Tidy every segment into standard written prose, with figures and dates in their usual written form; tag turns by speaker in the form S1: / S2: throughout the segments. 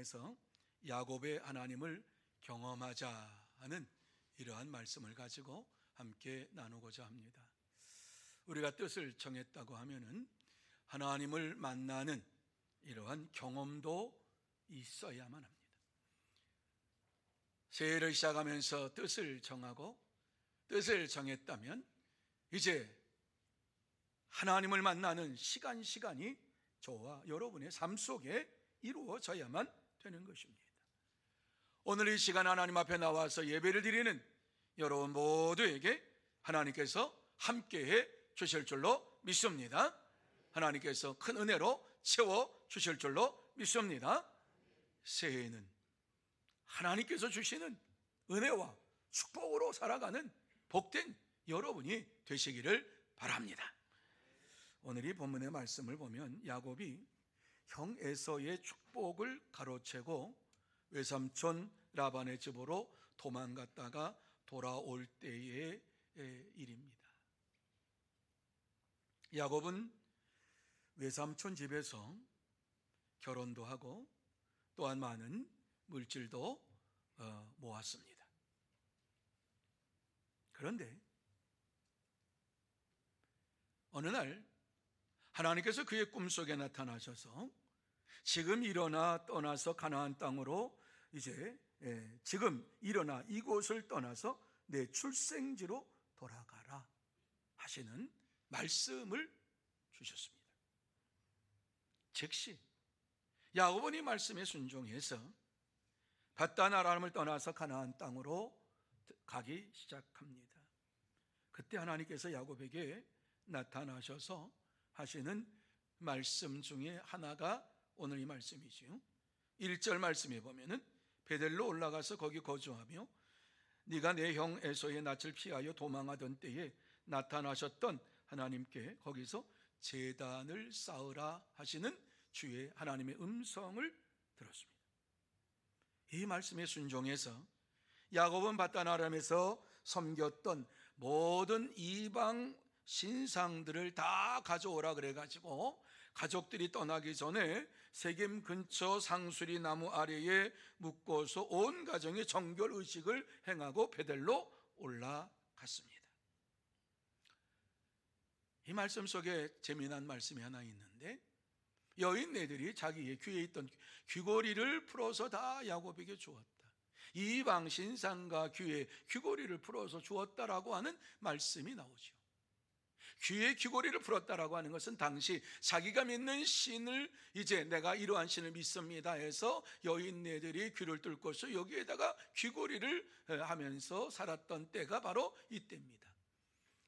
S1: 통해서 야곱의 하나님을 경험하자 하는 이러한 말씀을 가지고 함께 나누고자 합니다. 우리가 뜻을 정했다고 하면은 하나님을 만나는 이러한 경험도 있어야만 합니다. 새해를 시작하면서 뜻을 정하고 뜻을 정했다면 이제 하나님을 만나는 시간이 저와 여러분의 삶 속에 이루어져야만 되는 것입니다. 오늘 이 시간 하나님 앞에 나와서 예배를 드리는 여러분 모두에게 하나님께서 함께해 주실 줄로 믿습니다. 하나님께서 큰 은혜로 채워 주실 줄로 믿습니다. 새해에는 하나님께서 주시는 은혜와 축복으로 살아가는 복된 여러분이 되시기를 바랍니다. 오늘 이 본문의 말씀을 보면 야곱이 형 에서의 축복을 가로채고 외삼촌 라반의 집으로 도망갔다가 돌아올 때의 일입니다. 야곱은 외삼촌 집에서 결혼도 하고 또한 많은 물질도 모았습니다. 그런데 어느 날 하나님께서 그의 꿈속에 나타나셔서 지금 일어나 떠나서 가나안 땅으로 지금 일어나 이곳을 떠나서 내 출생지로 돌아가라 하시는 말씀을 주셨습니다. 즉시 야곱은 이 말씀에 순종해서 밧단 아람을 떠나서 가나안 땅으로 가기 시작합니다. 그때 하나님께서 야곱에게 나타나셔서 하시는 말씀 중에 하나가 오늘 이 말씀이지요. 1절 말씀에 보면은 베델로 올라가서 거기 거주하며 네가 내 형 에서의 낯을 피하여 도망하던 때에 나타나셨던 하나님께 거기서 제단을 쌓으라 하시는 주의 하나님의 음성을 들었습니다. 이 말씀에 순종해서 야곱은 밧단 아람에서 섬겼던 모든 이방 신상들을 다 가져오라 그래가지고 가족들이 떠나기 전에 세겜 근처 상수리 나무 아래에 묶어서 온 가정의 정결 의식을 행하고 베델로 올라갔습니다. 이 말씀 속에 재미난 말씀이 하나 있는데 여인네들이 자기의 귀에 있던 귀고리를 풀어서 다 야곱에게 주었다. 이방 신상과 귀에 귀고리를 풀어서 주었다라고 하는 말씀이 나오죠. 귀에 귀고리를 풀었다라고 하는 것은 당시 자기가 믿는 신을 이제 내가 이러한 신을 믿습니다 해서 여인네들이 귀를 뚫고서 여기에다가 귀고리를 하면서 살았던 때가 바로 이때입니다.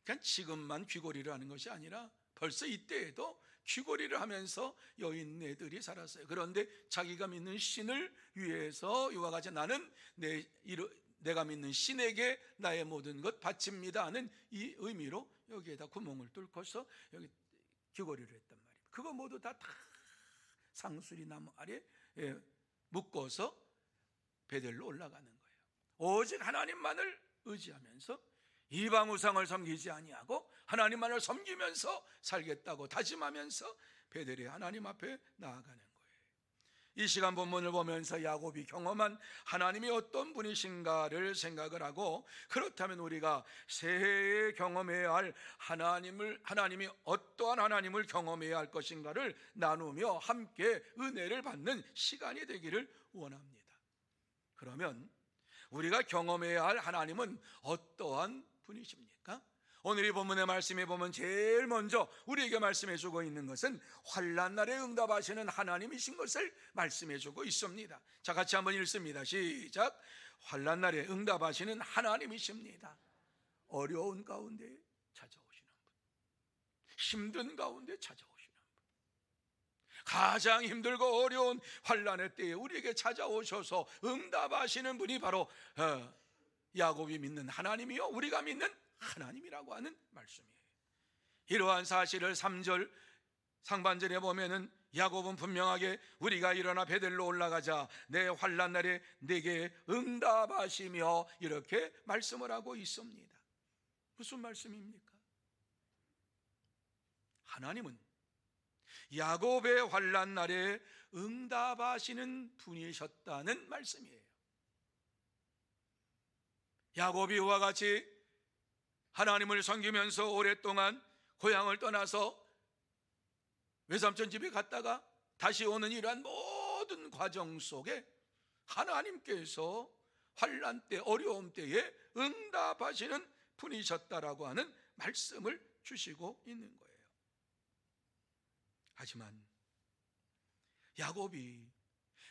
S1: 그러니까 지금만 귀고리를 하는 것이 아니라 벌써 이때에도 귀고리를 하면서 여인네들이 살았어요. 그런데 자기가 믿는 신을 위해서 이와 같이 나는 내가 믿는 신에게 나의 모든 것 바칩니다 하는 이 의미로 여기에다 구멍을 뚫고서 여기 귀고리를 했단 말입니다. 그거 모두 다 상수리 나무 아래 묶어서 베델로 올라가는 거예요. 오직 하나님만을 의지하면서 이방 우상을 섬기지 아니하고 하나님만을 섬기면서 살겠다고 다짐하면서 베델의 하나님 앞에 나아가는 거예요. 이 시간 본문을 보면서 야곱이 경험한 하나님이 어떤 분이신가를 생각을 하고, 그렇다면 우리가 새해에 경험해야 할 하나님이 어떠한 하나님을 경험해야 할 것인가를 나누며 함께 은혜를 받는 시간이 되기를 원합니다. 그러면 우리가 경험해야 할 하나님은 어떠한 분이십니까? 오늘 이 본문의 말씀에 보면 제일 먼저 우리에게 말씀해 주고 있는 것은 환난 날에 응답하시는 하나님이신 것을 말씀해 주고 있습니다. 자, 같이 한번 읽습니다. 시작. 환난 날에 응답하시는 하나님이십니다. 어려운 가운데 찾아오시는 분, 힘든 가운데 찾아오시는 분, 가장 힘들고 어려운 환난의 때에 우리에게 찾아오셔서 응답하시는 분이 바로 야곱이 믿는 하나님이요 우리가 믿는 하나님이라고 하는 말씀이에요. 이러한 사실을 3절 상반절에 보면은 야곱은 분명하게 우리가 일어나 베델로 올라가자 내 환난 날에 내게 응답하시며 이렇게 말씀을 하고 있습니다. 무슨 말씀입니까? 하나님은 야곱의 환난 날에 응답하시는 분이셨다는 말씀이에요. 야곱이 이와 같이 하나님을 섬기면서 오랫동안 고향을 떠나서 외삼촌 집에 갔다가 다시 오는 이러한 모든 과정 속에 하나님께서 환난 때, 어려움 때에 응답하시는 분이셨다라고 하는 말씀을 주시고 있는 거예요. 하지만 야곱이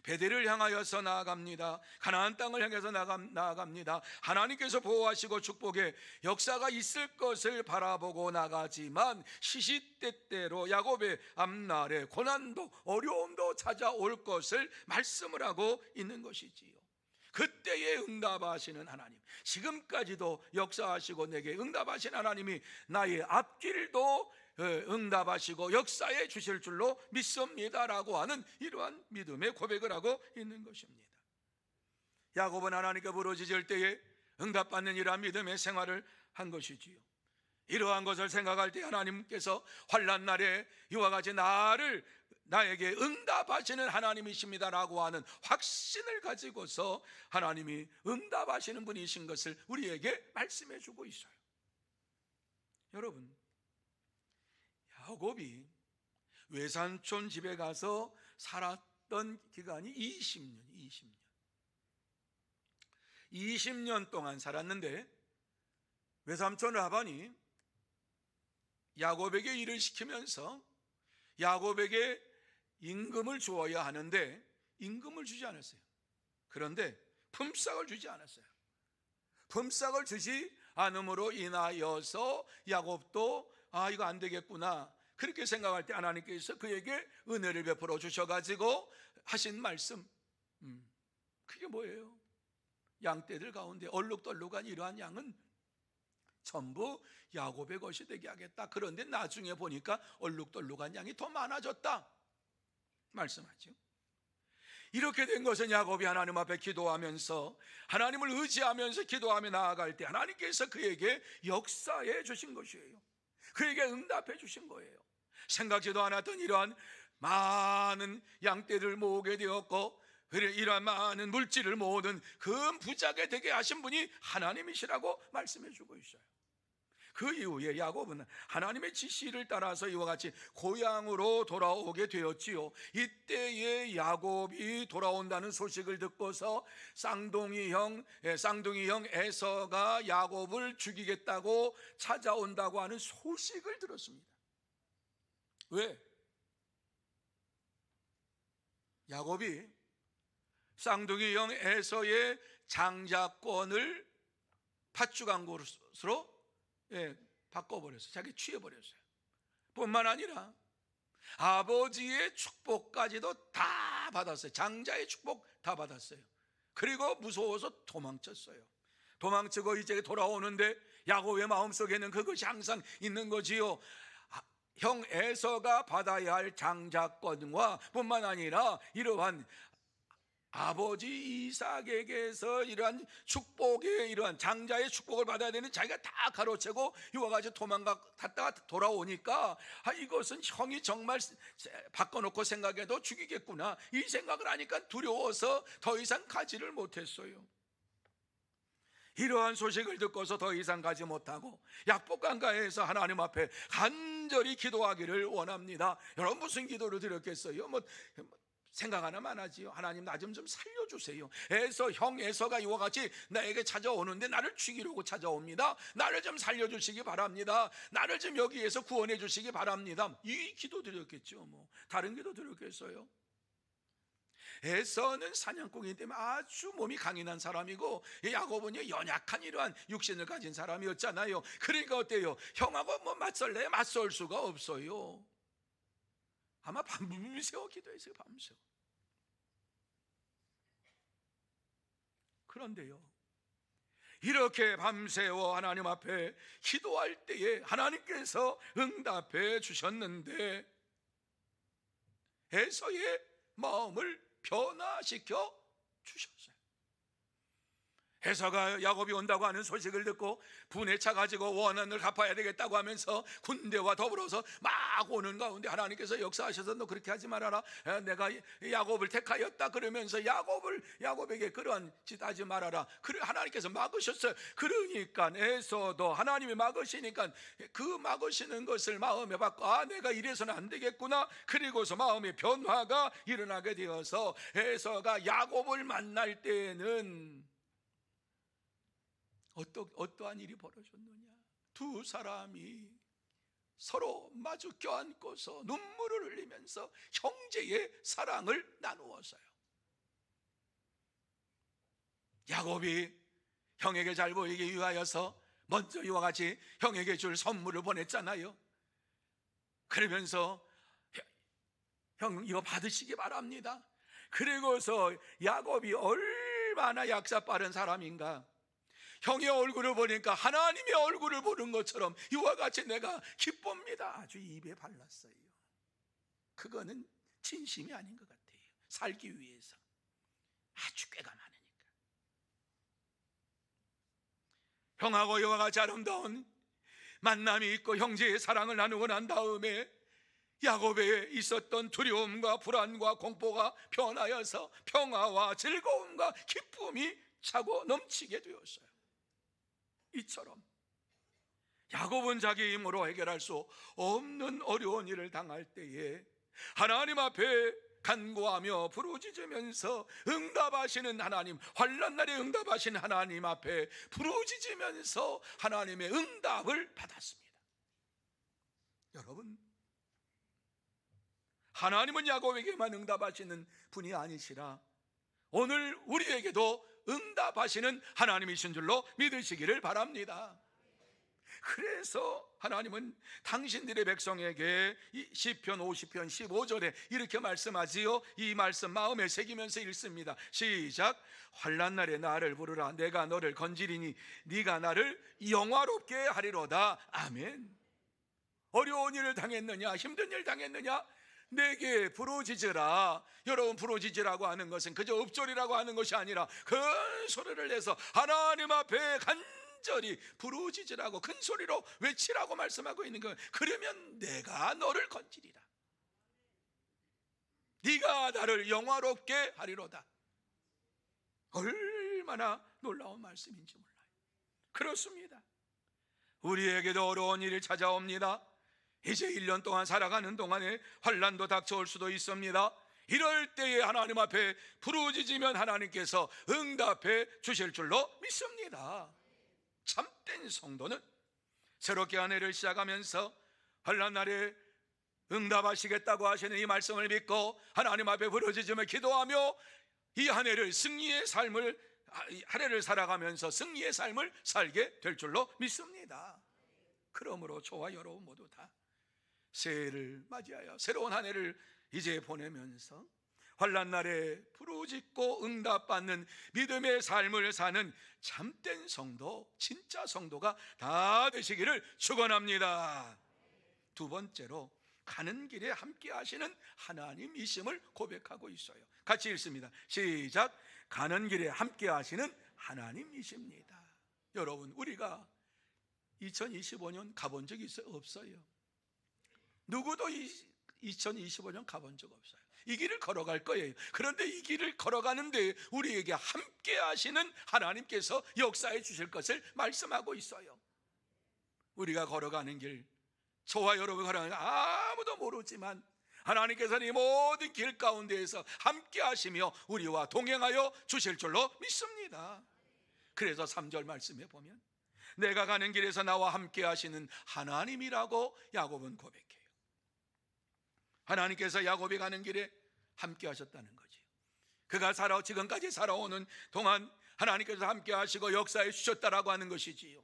S1: 베델을 향하여서 나아갑니다. 가나안 땅을 향해서 나아갑니다. 하나님께서 보호하시고 축복의 역사가 있을 것을 바라보고 나가지만 시시때때로 야곱의 앞날에 고난도 어려움도 찾아올 것을 말씀을 하고 있는 것이지요. 그때에 응답하시는 하나님, 지금까지도 역사하시고 내게 응답하신 하나님이 나의 앞길도 응답하시고 역사해 주실 줄로 믿습니다라고 하는 이러한 믿음의 고백을 하고 있는 것입니다. 야곱은 하나님께 부르짖을 때에 응답받는 이러한 믿음의 생활을 한 것이지요. 이러한 것을 생각할 때 하나님께서 환난 날에 이와 같이 나에게 응답하시는 하나님이십니다라고 하는 확신을 가지고서 하나님이 응답하시는 분이신 것을 우리에게 말씀해 주고 있어요. 여러분, 야곱이 외삼촌 집에 가서 살았던 기간이 20년 동안 살았는데, 외삼촌 라반이 야곱에게 일을 시키면서 야곱에게 임금을 주어야 하는데 임금을 주지 않았어요. 그런데 품삯을 주지 않았어요. 품삯을 주지 않음으로 인하여서 야곱도 이거 안 되겠구나, 그렇게 생각할 때 하나님께서 그에게 은혜를 베풀어 주셔가지고 하신 말씀, 그게 뭐예요? 양떼들 가운데 얼룩덜룩한 이러한 양은 전부 야곱의 것이 되게 하겠다. 그런데 나중에 보니까 얼룩덜룩한 양이 더 많아졌다 말씀하죠. 이렇게 된 것은 야곱이 하나님 앞에 기도하면서 하나님을 의지하면서 기도하며 나아갈 때 하나님께서 그에게 역사해 주신 것이에요. 그에게 응답해 주신 거예요. 생각지도 않았던 이러한 많은 양떼를 모으게 되었고 이러한 많은 물질을 모으는 그 부자가 되게 하신 분이 하나님이시라고 말씀해 주고 있어요. 그 이후에 야곱은 하나님의 지시를 따라서 이와 같이 고향으로 돌아오게 되었지요. 이때에 야곱이 돌아온다는 소식을 듣고서 쌍둥이 형 에서가 야곱을 죽이겠다고 찾아온다고 하는 소식을 들었습니다. 왜? 야곱이 쌍둥이 형 에서의 장자권을 팥죽한 것으로 바꿔버렸어요. 자기 취해버렸어요. 뿐만 아니라 아버지의 축복까지도 다 받았어요. 장자의 축복 다 받았어요. 그리고 무서워서 도망쳤어요. 도망치고 이제 돌아오는데 야곱의 마음속에는 그것이 항상 있는 거지요. 형 에서가 받아야 할 장자권과 뿐만 아니라 이러한 아버지 이삭에게서 이러한 축복의 이러한 장자의 축복을 받아야 되는 자기가 다 가로채고 이와 같이 도망갔다가 돌아오니까 이것은 형이 정말 바꿔놓고 생각해도 죽이겠구나, 이 생각을 하니까 두려워서 더 이상 가지를 못했어요. 이러한 소식을 듣고서 더 이상 가지 못하고 약복강가에서 하나님 앞에 간절히 기도하기를 원합니다. 여러분, 무슨 기도를 드렸겠어요? 생각 하나만 하지요. 하나님, 나 좀 살려주세요. 형 에서가 이와 같이 나에게 찾아오는데 나를 죽이려고 찾아옵니다. 나를 좀 살려주시기 바랍니다. 나를 좀 여기에서 구원해 주시기 바랍니다. 이 기도 드렸겠죠. 다른 기도 드렸겠어요? 에서는 사냥꾼이기 때문에 아주 몸이 강인한 사람이고 야곱은요 연약한 이러한 육신을 가진 사람이었잖아요. 그러니까 어때요? 형하고 맞설래? 맞설 수가 없어요. 아마 밤새워 기도했어요. 밤새워. 그런데요, 이렇게 밤새워 하나님 앞에 기도할 때에 하나님께서 응답해 주셨는데 에서의 마음을 변화시켜 주셨어요. 에서가 야곱이 온다고 하는 소식을 듣고 분에 차 가지고 원한을 갚아야 되겠다고 하면서 군대와 더불어서 막 오는 가운데 하나님께서 역사하셔서 너 그렇게 하지 말아라, 내가 야곱을 택하였다 그러면서 야곱에게 그러한 짓 하지 말아라, 그래 하나님께서 막으셨어요. 그러니까 에서도 하나님이 막으시니까 그 막으시는 것을 마음에 받고 내가 이래서는 안 되겠구나, 그리고서 마음의 변화가 일어나게 되어서 에서가 야곱을 만날 때에는 어떠한 일이 벌어졌느냐? 두 사람이 서로 마주 껴안고서 눈물을 흘리면서 형제의 사랑을 나누었어요. 야곱이 형에게 잘 보이기 위하여서 먼저 이와 같이 형에게 줄 선물을 보냈잖아요. 그러면서 형 이거 받으시기 바랍니다. 그리고서 야곱이 얼마나 약사 빠른 사람인가, 형의 얼굴을 보니까 하나님의 얼굴을 보는 것처럼 이와 같이 내가 기쁩니다. 아주 입에 발랐어요. 그거는 진심이 아닌 것 같아요. 살기 위해서 아주 꾀가 많으니까. 형하고 이와 같이 아름다운 만남이 있고 형제의 사랑을 나누고 난 다음에 야곱에 있었던 두려움과 불안과 공포가 변하여서 평화와 즐거움과 기쁨이 차고 넘치게 되었어요. 이처럼 야곱은 자기 힘으로 해결할 수 없는 어려운 일을 당할 때에 하나님 앞에 간구하며 부르짖으면서 응답하시는 하나님, 환난 날에 응답하신 하나님 앞에 부르짖으면서 하나님의 응답을 받았습니다. 여러분, 하나님은 야곱에게만 응답하시는 분이 아니시라 오늘 우리에게도 응답하시는 하나님이신 줄로 믿으시기를 바랍니다. 그래서 하나님은 당신들의 백성에게 시편 50편 15절에 이렇게 말씀하지요. 이 말씀 마음에 새기면서 읽습니다. 시작. 환난 날에 나를 부르라. 내가 너를 건지리니 네가 나를 영화롭게 하리로다. 아멘. 어려운 일을 당했느냐, 힘든 일 당했느냐, 내게 부르짖으라. 여러분, 부르짖으라고 하는 것은 그저 읍조리라고 하는 것이 아니라 큰 소리를 내서 하나님 앞에 간절히 부르짖으라고, 큰 소리로 외치라고 말씀하고 있는 거예요. 그러면 내가 너를 건지리라. 네가 나를 영화롭게 하리로다. 얼마나 놀라운 말씀인지 몰라요. 그렇습니다. 우리에게도 어려운 일이 찾아옵니다. 이제 1년 동안 살아가는 동안에 환난도 닥쳐올 수도 있습니다. 이럴 때에 하나님 앞에 부르짖으면 하나님께서 응답해 주실 줄로 믿습니다. 참된 성도는 새롭게 한 해를 시작하면서 환난 날에 응답하시겠다고 하시는 이 말씀을 믿고 하나님 앞에 부르짖으며 기도하며 이 한 해를 승리의 삶을, 한 해를 살아가면서 승리의 삶을 살게 될 줄로 믿습니다. 그러므로 저와 여러분 모두 다 새해를 맞이하여 새로운 한 해를 이제 보내면서 환난 날에 부르짖고 응답받는 믿음의 삶을 사는 참된 성도, 진짜 성도가 다 되시기를 축원합니다. 두 번째로 가는 길에 함께 하시는 하나님이심을 고백하고 있어요. 같이 읽습니다. 시작. 가는 길에 함께 하시는 하나님이십니다. 여러분, 우리가 2025년 가본 적이 있어요? 없어요. 누구도 2025년 가본 적 없어요. 이 길을 걸어갈 거예요. 그런데 이 길을 걸어가는데 우리에게 함께 하시는 하나님께서 역사해 주실 것을 말씀하고 있어요. 우리가 걸어가는 길, 저와 여러분 걸어가는 길 아무도 모르지만 하나님께서는 이 모든 길 가운데에서 함께 하시며 우리와 동행하여 주실 줄로 믿습니다. 그래서 3절 말씀에 보면 내가 가는 길에서 나와 함께 하시는 하나님이라고 야곱은 고백해요. 하나님께서 야곱이 가는 길에 함께 하셨다는 거죠. 그가 지금까지 살아오는 동안 하나님께서 함께 하시고 역사해 주셨다라고 하는 것이지요.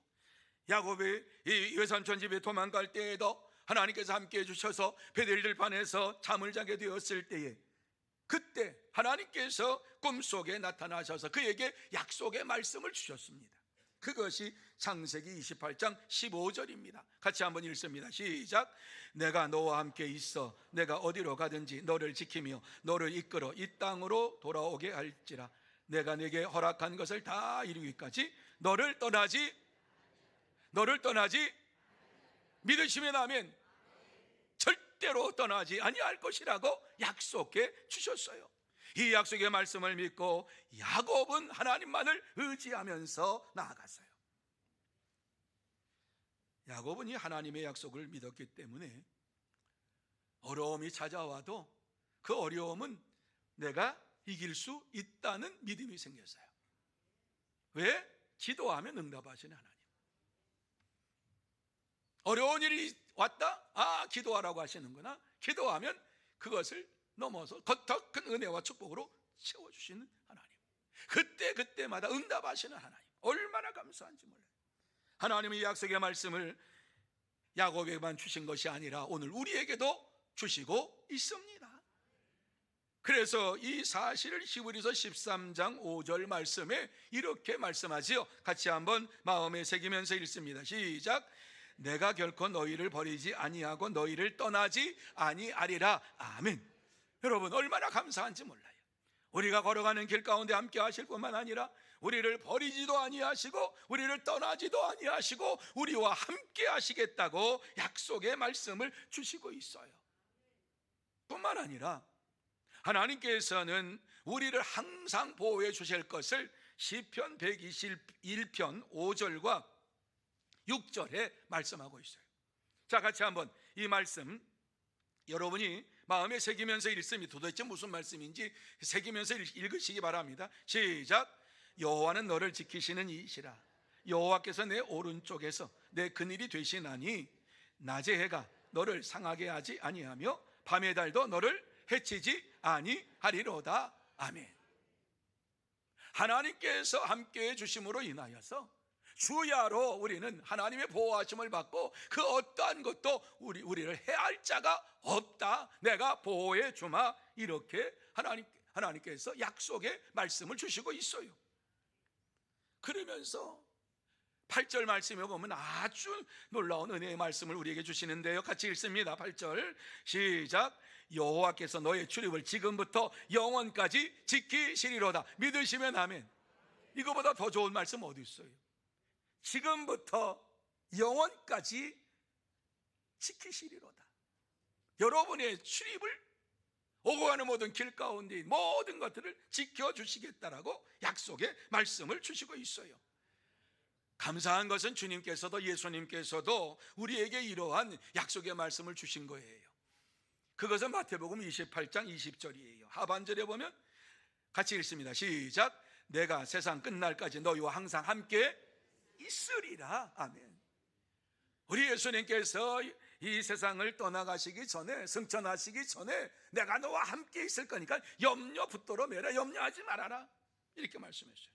S1: 야곱이 이 외삼촌 집에 도망갈 때에도 하나님께서 함께 해주셔서 베델들반에서 잠을 자게 되었을 때에 그때 하나님께서 꿈속에 나타나셔서 그에게 약속의 말씀을 주셨습니다. 그것이 창세기 28장 15절입니다. 같이 한번 읽습니다. 시작. 내가 너와 함께 있어 내가 어디로 가든지 너를 지키며 너를 이끌어 이 땅으로 돌아오게 할지라. 내가 내게 허락한 것을 다 이루기까지 너를 떠나지 믿으시면 아멘. 절대로 떠나지 아니할 것이라고 약속해 주셨어요. 이 약속의 말씀을 믿고 야곱은 하나님만을 의지하면서 나아갔어요. 야곱은 이 하나님의 약속을 믿었기 때문에 어려움이 찾아와도 그 어려움은 내가 이길 수 있다는 믿음이 생겼어요. 왜? 기도하면 응답하시는 하나님. 어려운 일이 왔다? 기도하라고 하시는구나. 기도하면 그것을 넘어서 더 큰 은혜와 축복으로 채워주시는 하나님. 그때마다 응답하시는 하나님. 얼마나 감사한지 몰라요. 하나님의 약속의 말씀을 야곱에게만 주신 것이 아니라 오늘 우리에게도 주시고 있습니다. 그래서 이 사실을 히브리서 13장 5절 말씀에 이렇게 말씀하지요. 같이 한번 마음에 새기면서 읽습니다. 시작. 내가 결코 너희를 버리지 아니하고 너희를 떠나지 아니하리라. 아멘. 여러분 얼마나 감사한지 몰라요. 우리가 걸어가는 길 가운데 함께 하실 뿐만 아니라 우리를 버리지도 아니하시고 우리를 떠나지도 아니하시고 우리와 함께 하시겠다고 약속의 말씀을 주시고 있어요. 뿐만 아니라 하나님께서는 우리를 항상 보호해 주실 것을 시편 121편 5절과 6절에 말씀하고 있어요. 자, 같이 한번 이 말씀 여러분이 마음에 새기면서 읽습니다. 도대체 무슨 말씀인지 새기면서 읽으시기 바랍니다. 시작. 여호와는 너를 지키시는 이시라. 여호와께서 내 오른쪽에서 내 그늘이 되시나니 낮의 해가 너를 상하게 하지 아니하며 밤의 달도 너를 해치지 아니하리로다. 아멘. 하나님께서 함께해 주심으로 인하여서 주야로 우리는 하나님의 보호하심을 받고 그 어떠한 것도 우리를 해할 자가 없다. 내가 보호해 주마. 이렇게 하나님께서 약속의 말씀을 주시고 있어요. 그러면서 8절 말씀에 보면 아주 놀라운 은혜의 말씀을 우리에게 주시는데요. 같이 읽습니다. 8절 시작. 여호와께서 너의 출입을 지금부터 영원까지 지키시리로다. 믿으시면 아멘. 이거보다 더 좋은 말씀 어디 있어요? 지금부터 영원까지 지키시리로다. 여러분의 출입을 오고 가는 모든 길 가운데 모든 것들을 지켜주시겠다라고 약속의 말씀을 주시고 있어요. 감사한 것은 주님께서도 예수님께서도 우리에게 이러한 약속의 말씀을 주신 거예요. 그것은 마태복음 28장 20절이에요. 하반절에 보면 같이 읽습니다. 시작. 내가 세상 끝날까지 너희와 항상 함께 있으리라. 아멘. 우리 예수님께서 이 세상을 떠나가시기 전에, 승천하시기 전에 내가 너와 함께 있을 거니까 염려 붙들어 매라. 염려하지 말아라. 이렇게 말씀했어요.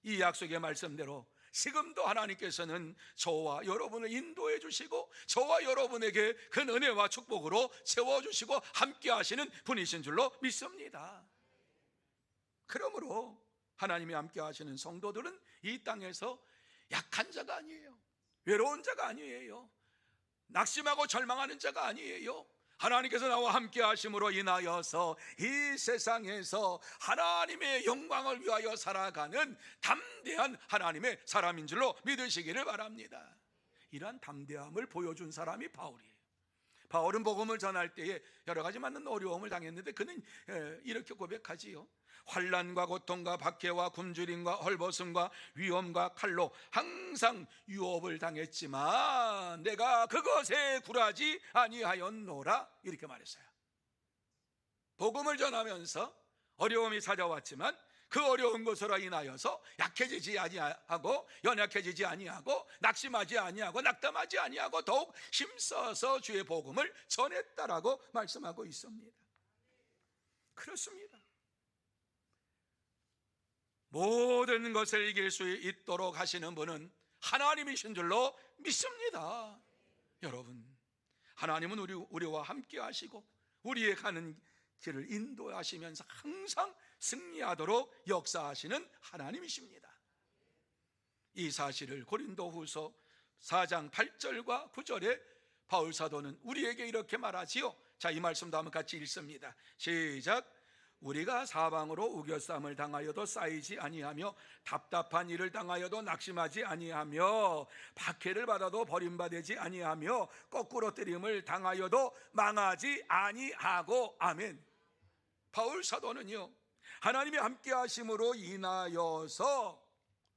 S1: 이 약속의 말씀대로 지금도 하나님께서는 저와 여러분을 인도해 주시고 저와 여러분에게 그 은혜와 축복으로 채워주시고 함께 하시는 분이신 줄로 믿습니다. 그러므로 하나님이 함께 하시는 성도들은 이 땅에서 약한 자가 아니에요. 외로운 자가 아니에요. 낙심하고 절망하는 자가 아니에요. 하나님께서 나와 함께 하심으로 인하여서 이 세상에서 하나님의 영광을 위하여 살아가는 담대한 하나님의 사람인 줄로 믿으시기를 바랍니다. 이러한 담대함을 보여준 사람이 바울이에요. 바울은 복음을 전할 때에 여러 가지 많은 어려움을 당했는데 그는 이렇게 고백하지요. 환난과 고통과 박해와 굶주림과 헐벗음과 위험과 칼로 항상 유업을 당했지만 내가 그것에 굴하지 아니하였노라. 이렇게 말했어요. 복음을 전하면서 어려움이 찾아왔지만 그 어려운 것으로 인하여서 약해지지 아니하고 연약해지지 아니하고 낙심하지 아니하고 낙담하지 아니하고 더욱 힘써서 주의 복음을 전했다라고 말씀하고 있습니다. 그렇습니다. 모든 것을 이길 수 있도록 하시는 분은 하나님이신 줄로 믿습니다. 여러분, 하나님은 우리와 함께 하시고 우리의 가는 길을 인도하시면서 항상 승리하도록 역사하시는 하나님이십니다. 이 사실을 고린도후서 4장 8절과 9절에 바울 사도는 우리에게 이렇게 말하지요. 자, 이 말씀도 한번 같이 읽습니다. 시작. 우리가 사방으로 우겨쌈을 당하여도 쌓이지 아니하며 답답한 일을 당하여도 낙심하지 아니하며 박해를 받아도 버림받지 아니하며 거꾸로 뜨림을 당하여도 망하지 아니하고. 아멘. 바울 사도는요, 하나님이 함께 하심으로 인하여서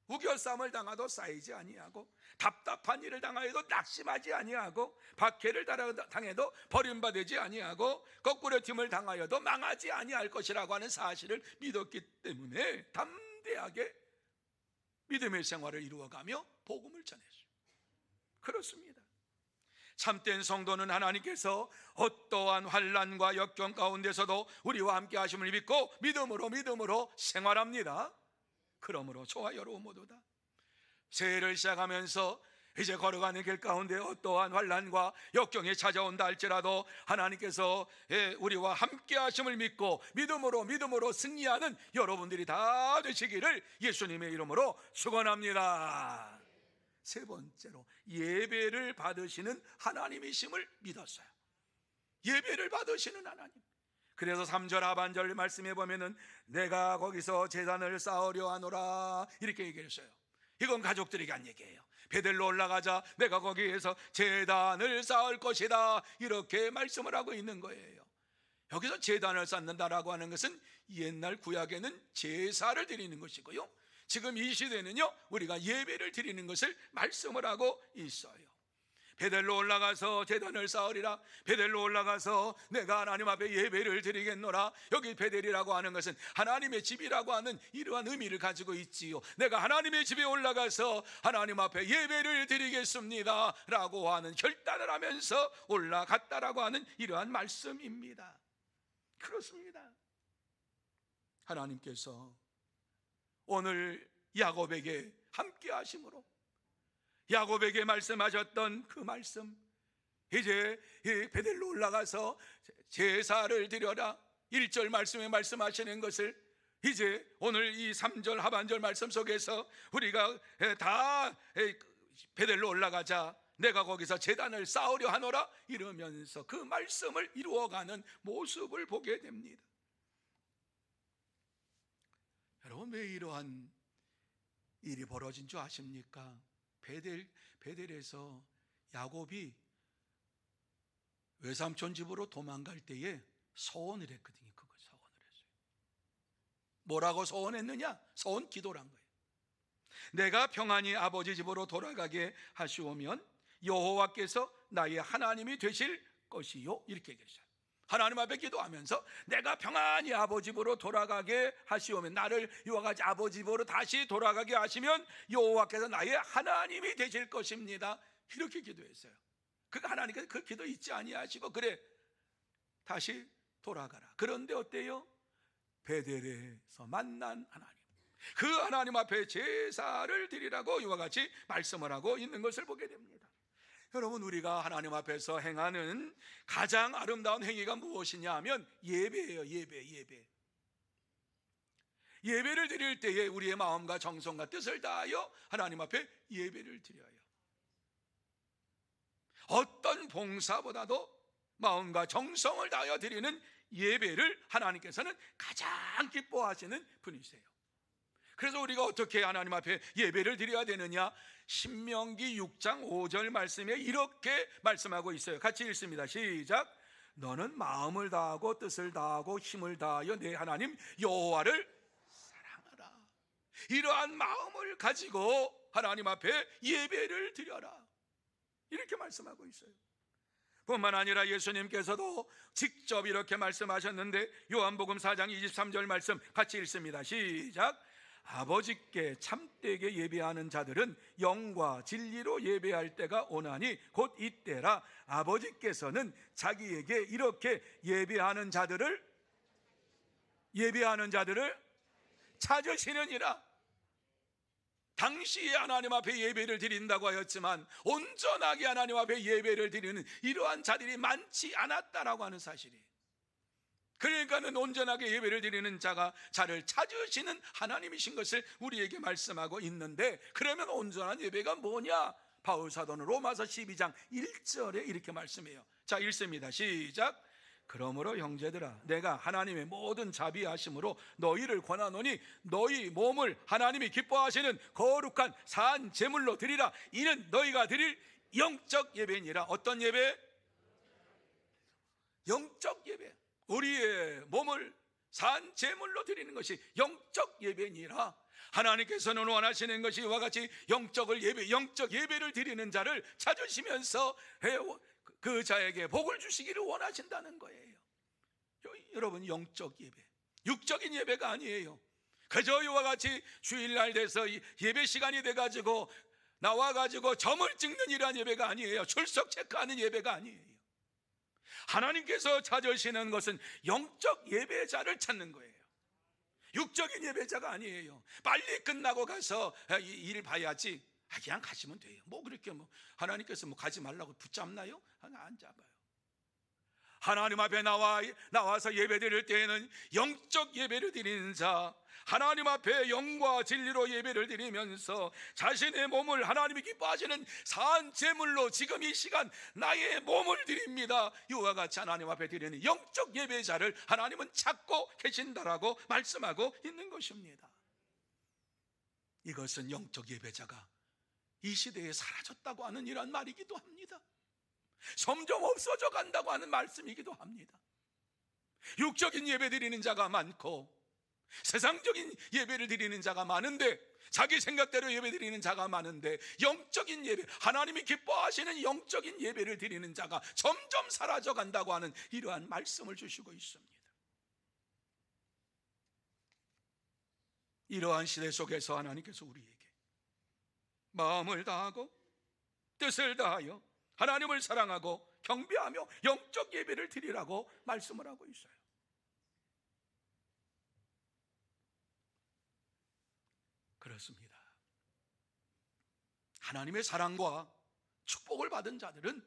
S1: 우겨쌈을 당하도 쌓이지 아니하고 답답한 일을 당하여도 낙심하지 아니하고 박해를 당해도 버림받지 아니하고 거꾸로 튀임을 당하여도 망하지 아니할 것이라고 하는 사실을 믿었기 때문에 담대하게 믿음의 생활을 이루어가며 복음을 전했어요. 그렇습니다. 참된 성도는 하나님께서 어떠한 환난과 역경 가운데서도 우리와 함께 하심을 믿고 믿음으로 생활합니다. 그러므로 저와 여러분 모두 다 새해를 시작하면서 이제 걸어가는 길 가운데 어떠한 환난과 역경이 찾아온다 할지라도 하나님께서 우리와 함께 하심을 믿고 믿음으로 승리하는 여러분들이 다 되시기를 예수님의 이름으로 축원합니다. 세 번째로, 예배를 받으시는 하나님이심을 믿었어요. 예배를 받으시는 하나님. 그래서 3절 하반절 말씀해 보면은 내가 거기서 제단을 쌓으려 하노라 이렇게 얘기했어요. 이건 가족들에게 한 얘기예요. 베델로 올라가자 내가 거기에서 제단을 쌓을 것이다 이렇게 말씀을 하고 있는 거예요. 여기서 제단을 쌓는다라고 하는 것은 옛날 구약에는 제사를 드리는 것이고요, 지금 이 시대는요 우리가 예배를 드리는 것을 말씀을 하고 있어요. 베델로 올라가서 제단을 쌓으리라. 베델로 올라가서 내가 하나님 앞에 예배를 드리겠노라. 여기 베델이라고 하는 것은 하나님의 집이라고 하는 이러한 의미를 가지고 있지요. 내가 하나님의 집에 올라가서 하나님 앞에 예배를 드리겠습니다 라고 하는 결단을 하면서 올라갔다라고 하는 이러한 말씀입니다. 그렇습니다. 하나님께서 오늘 야곱에게 함께 하심으로 야곱에게 말씀하셨던 그 말씀, 이제 베델로 올라가서 제사를 드려라 1절 말씀에 말씀하시는 것을 이제 오늘 이 3절 하반절 말씀 속에서 우리가 다 베델로 올라가자 내가 거기서 제단을 쌓으려 하노라 이러면서 그 말씀을 이루어가는 모습을 보게 됩니다. 여러분, 왜 이러한 일이 벌어진 줄 아십니까? 베델에서 야곱이 외삼촌 집으로 도망갈 때에 서원을 했거든요. 그거 서원을 했어요. 뭐라고 서원했느냐? 서원 기도란 거예요. 내가 평안히 아버지 집으로 돌아가게 하시오면 여호와께서 나의 하나님이 되실 것이요 이렇게 얘기했어요. 하나님 앞에 기도하면서 내가 평안히 아버지 집으로 돌아가게 하시오면, 나를 이와 같이 아버지 집으로 다시 돌아가게 하시면 여호와께서 나의 하나님이 되실 것입니다 이렇게 기도했어요. 하나님께서 그 기도 잊지 아니하시고 그래 다시 돌아가라. 그런데 어때요? 베델에서 만난 하나님, 그 하나님 앞에 제사를 드리라고 이와 같이 말씀을 하고 있는 것을 보게 됩니다. 여러분, 우리가 하나님 앞에서 행하는 가장 아름다운 행위가 무엇이냐 하면 예배예요. 예배를 드릴 때에 우리의 마음과 정성과 뜻을 다하여 하나님 앞에 예배를 드려요. 어떤 봉사보다도 마음과 정성을 다하여 드리는 예배를 하나님께서는 가장 기뻐하시는 분이세요. 그래서 우리가 어떻게 하나님 앞에 예배를 드려야 되느냐? 신명기 6장 5절 말씀에 이렇게 말씀하고 있어요. 같이 읽습니다. 시작. 너는 마음을 다하고 뜻을 다하고 힘을 다하여 내 하나님 여호와를 사랑하라. 이러한 마음을 가지고 하나님 앞에 예배를 드려라 이렇게 말씀하고 있어요. 뿐만 아니라 예수님께서도 직접 이렇게 말씀하셨는데 요한복음 4장 23절 말씀 같이 읽습니다. 시작. 아버지께 참되게 예배하는 자들은 영과 진리로 예배할 때가 오나니 곧 이때라. 아버지께서는 자기에게 이렇게 예배하는 자들을 찾으시느니라. 당시에 하나님 앞에 예배를 드린다고 하였지만 온전하게 하나님 앞에 예배를 드리는 이러한 자들이 많지 않았다라고 하는 사실이에요. 그러니까는 온전하게 예배를 드리는 자가 자를 찾으시는 하나님이신 것을 우리에게 말씀하고 있는데, 그러면 온전한 예배가 뭐냐? 바울 사도는 로마서 12장 1절에 이렇게 말씀해요. 자, 읽습니다. 시작. 그러므로 형제들아, 내가 하나님의 모든 자비하심으로 너희를 권하노니 너희 몸을 하나님이 기뻐하시는 거룩한 산 제물로 드리라. 이는 너희가 드릴 영적 예배니라. 어떤 예배? 영적 예배. 우리의 몸을 산 제물로 드리는 것이 영적 예배니라. 하나님께서는 원하시는 것이 이와 같이 영적 예배를 드리는 자를 찾으시면서 그 자에게 복을 주시기를 원하신다는 거예요. 여러분, 영적 예배, 육적인 예배가 아니에요. 그저 이와 같이 주일날 돼서 예배 시간이 돼가지고 나와가지고 점을 찍는 이러한 예배가 아니에요. 출석 체크하는 예배가 아니에요. 하나님께서 찾으시는 것은 영적 예배자를 찾는 거예요. 육적인 예배자가 아니에요. 빨리 끝나고 가서 일 봐야지. 그냥 가시면 돼요. 뭐 그렇게 하나님께서 가지 말라고 붙잡나요? 안 잡아요. 하나님 앞에 나와서 예배 드릴 때에는 영적 예배를 드리는 자, 하나님 앞에 영과 진리로 예배를 드리면서 자신의 몸을 하나님이 기뻐하시는 산 제물로 지금 이 시간 나의 몸을 드립니다. 이와 같이 하나님 앞에 드리는 영적 예배자를 하나님은 찾고 계신다라고 말씀하고 있는 것입니다. 이것은 영적 예배자가 이 시대에 사라졌다고 하는 이런 말이기도 합니다. 점점 없어져 간다고 하는 말씀이기도 합니다. 육적인 예배 드리는 자가 많고 세상적인 예배를 드리는 자가 많은데, 자기 생각대로 예배 드리는 자가 많은데, 영적인 예배, 하나님이 기뻐하시는 영적인 예배를 드리는 자가 점점 사라져 간다고 하는 이러한 말씀을 주시고 있습니다. 이러한 시대 속에서 하나님께서 우리에게 마음을 다하고 뜻을 다하여 하나님을 사랑하고 경배하며 영적 예배를 드리라고 말씀을 하고 있어요. 그렇습니다. 하나님의 사랑과 축복을 받은 자들은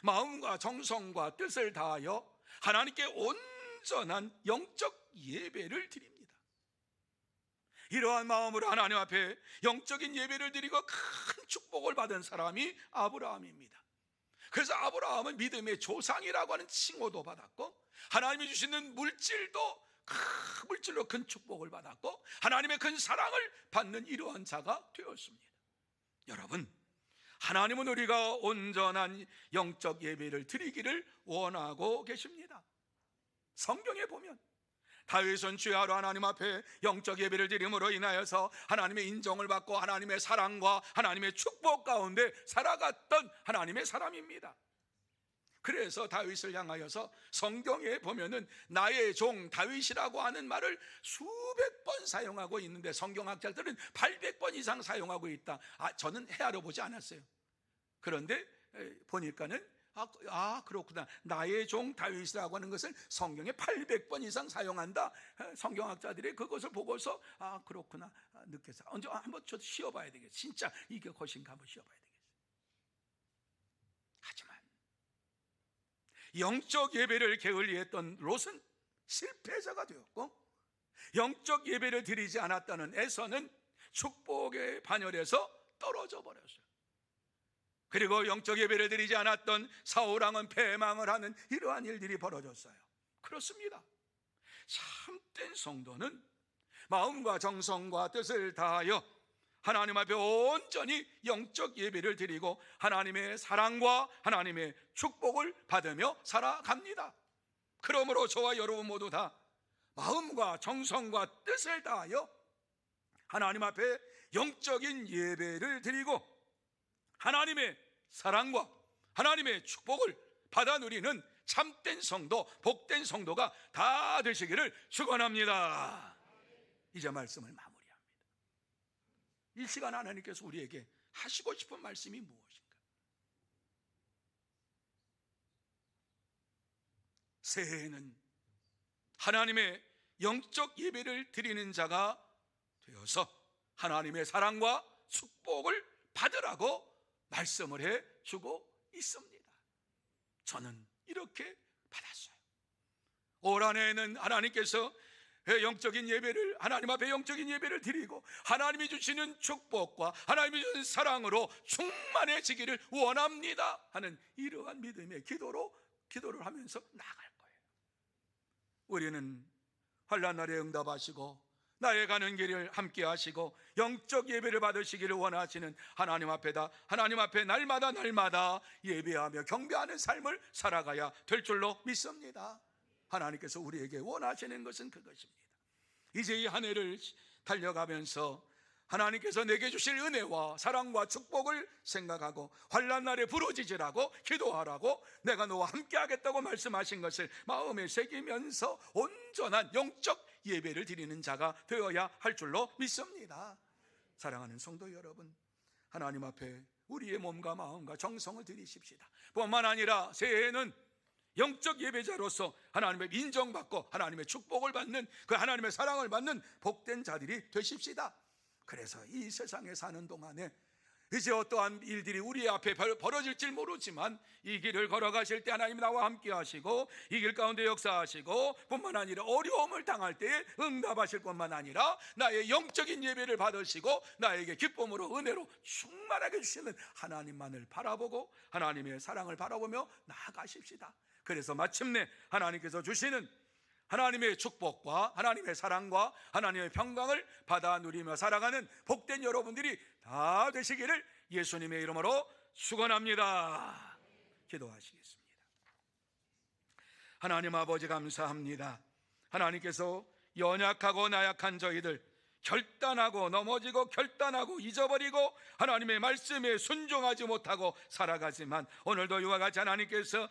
S1: 마음과 정성과 뜻을 다하여 하나님께 온전한 영적 예배를 드립니다. 이러한 마음으로 하나님 앞에 영적인 예배를 드리고 큰 축복을 받은 사람이 아브라함입니다. 그래서 아브라함은 믿음의 조상이라고 하는 칭호도 받았고, 하나님이 주시는 물질로 큰 축복을 받았고, 하나님의 큰 사랑을 받는 이러한 자가 되었습니다. 여러분, 하나님은 우리가 온전한 영적 예배를 드리기를 원하고 계십니다. 성경에 보면 다윗은 주야로 하나님 앞에 영적 예배를 드림으로 인하여서 하나님의 인정을 받고 하나님의 사랑과 하나님의 축복 가운데 살아갔던 하나님의 사람입니다. 그래서 다윗을 향하여서 성경에 보면은 나의 종 다윗이라고 하는 말을 수백 번 사용하고 있는데, 성경학자들은 800번 이상 사용하고 있다. 저는 헤아려 보지 않았어요. 그런데 보니까는 그렇구나, 나의 종 다윗이라고 하는 것을 성경에 800번 이상 사용한다. 성경학자들이 그것을 보고서 그렇구나 느껴서 언제 한번 저도 쉬어봐야 되겠어요. 진짜 이게 것인가 한번 쉬어봐야 되겠어요. 하지만 영적 예배를 게을리했던 롯은 실패자가 되었고, 영적 예배를 드리지 않았다는 에서는 축복의 반열에서 떨어져 버렸어요. 그리고 영적 예배를 드리지 않았던 사울왕은 패망을 하는 이러한 일들이 벌어졌어요. 그렇습니다. 참된 성도는 마음과 정성과 뜻을 다하여 하나님 앞에 온전히 영적 예배를 드리고 하나님의 사랑과 하나님의 축복을 받으며 살아갑니다. 그러므로 저와 여러분 모두 다 마음과 정성과 뜻을 다하여 하나님 앞에 영적인 예배를 드리고 하나님의 사랑과 하나님의 축복을 받아 누리는 참된 성도, 복된 성도가 다 되시기를 축원합니다. 이제 말씀을 마무리합니다. 이 시간 하나님께서 우리에게 하시고 싶은 말씀이 무엇인가? 새해에는 하나님의 영적 예배를 드리는 자가 되어서 하나님의 사랑과 축복을 받으라고 말씀을 해주고 있습니다. 저는 이렇게 받았어요. 올 한 해에는 하나님께서 영적인 예배를, 하나님 앞에 영적인 예배를 드리고 하나님이 주시는 축복과 하나님이 주시는 사랑으로 충만해지기를 원합니다 하는 이러한 믿음의 기도를 하면서 나아갈 거예요. 우리는 환난 날에 응답하시고 나의 가는 길을 함께 하시고 영적 예배를 받으시기를 원하시는 하나님 앞에 날마다 예배하며 경배하는 삶을 살아가야 될 줄로 믿습니다. 하나님께서 우리에게 원하시는 것은 그것입니다. 이제 이 한 해를 달려가면서 하나님께서 내게 주실 은혜와 사랑과 축복을 생각하고 환난 날에 부르짖으라고 기도하라고 내가 너와 함께 하겠다고 말씀하신 것을 마음에 새기면서 온전한 영적 예배를 드리는 자가 되어야 할 줄로 믿습니다. 사랑하는 성도 여러분, 하나님 앞에 우리의 몸과 마음과 정성을 드리십시다. 뿐만 아니라 새해에는 영적 예배자로서 하나님의 인정받고 하나님의 축복을 받는, 그 하나님의 사랑을 받는 복된 자들이 되십시다. 그래서 이 세상에 사는 동안에 이제 어떠한 일들이 우리 앞에 벌어질지 모르지만 이 길을 걸어가실 때 하나님 나와 함께 하시고 이 길 가운데 역사하시고 뿐만 아니라 어려움을 당할 때에 응답하실 뿐만 아니라 나의 영적인 예배를 받으시고 나에게 기쁨으로 은혜로 충만하게 주시는 하나님만을 바라보고 하나님의 사랑을 바라보며 나아가십시다. 그래서 마침내 하나님께서 주시는 하나님의 축복과 하나님의 사랑과 하나님의 평강을 받아 누리며 살아가는 복된 여러분들이 다 되시기를 예수님의 이름으로 축원합니다. 기도하시겠습니다. 하나님 아버지 감사합니다. 하나님께서 연약하고 나약한 저희들 결단하고 넘어지고 결단하고 잊어버리고 하나님의 말씀에 순종하지 못하고 살아가지만 오늘도 이와 같이 하나님께서